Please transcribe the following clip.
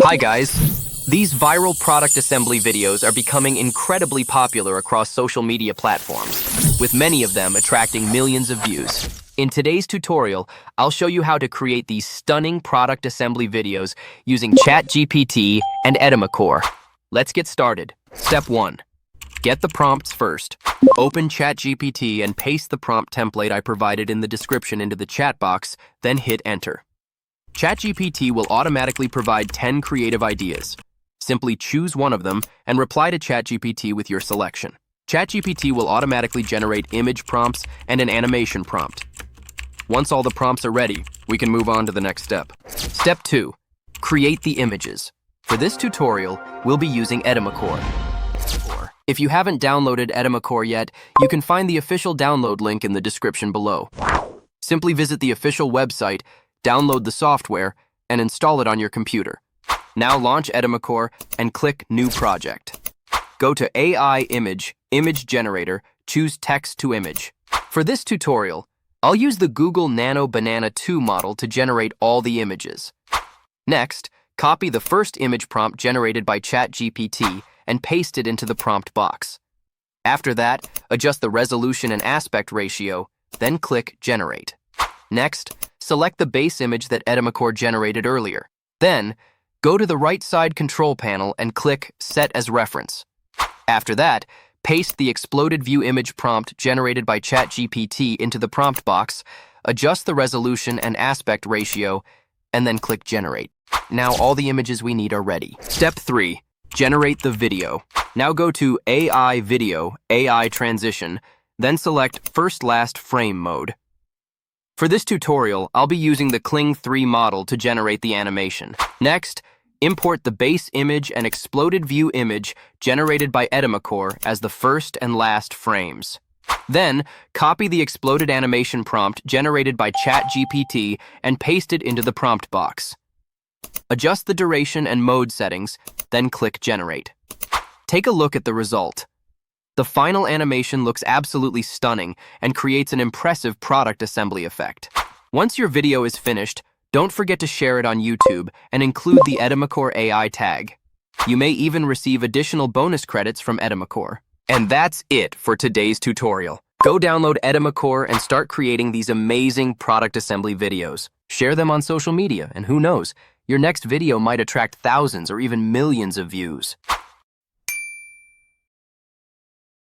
Hi guys! These viral product assembly videos are becoming incredibly popular across social media platforms, with many of them attracting millions of views. In today's tutorial, I'll show you how to create these stunning product assembly videos using ChatGPT and Edimakor. Let's get started. Step 1. Get the prompts first. Open ChatGPT and paste the prompt template I provided in the description into the chat box, then hit enter. ChatGPT will automatically provide 10 creative ideas. Simply choose one of them and reply to ChatGPT with your selection. ChatGPT will automatically generate image prompts and an animation prompt. Once all the prompts are ready, we can move on to the next step. Step 2. Create the images. For this tutorial, we'll be using Edimakor. If you haven't downloaded Edimakor yet, you can find the official download link in the description below. Simply visit the official website, download the software, and install it on your computer. Now launch Edimakor and click New Project. Go to AI Image Generator, choose Text to Image. For this tutorial, I'll use the Google Nano Banana 2 model to generate all the images. Next, copy the first image prompt generated by ChatGPT and paste it into the prompt box. After that, adjust the resolution and aspect ratio, then click Generate. Next, select the base image that Edimakor generated earlier. Then, go to the right side control panel and click Set as Reference. After that, paste the exploded view image prompt generated by ChatGPT into the prompt box, adjust the resolution and aspect ratio, and then click Generate. Now all the images we need are ready. Step 3. Generate the video. Now go to AI Video, AI Transition, then select First Last Frame Mode. For this tutorial, I'll be using the Kling 3 model to generate the animation. Next, import the base image and exploded view image generated by Edimakor as the first and last frames. Then, copy the exploded animation prompt generated by ChatGPT and paste it into the prompt box. Adjust the duration and mode settings, then click Generate. Take a look at the result. The final animation looks absolutely stunning and creates an impressive product assembly effect. Once your video is finished, don't forget to share it on YouTube and include the Edimakor AI tag. You may even receive additional bonus credits from Edimakor. And that's it for today's tutorial. Go download Edimakor and start creating these amazing product assembly videos. Share them on social media, and who knows, your next video might attract thousands or even millions of views.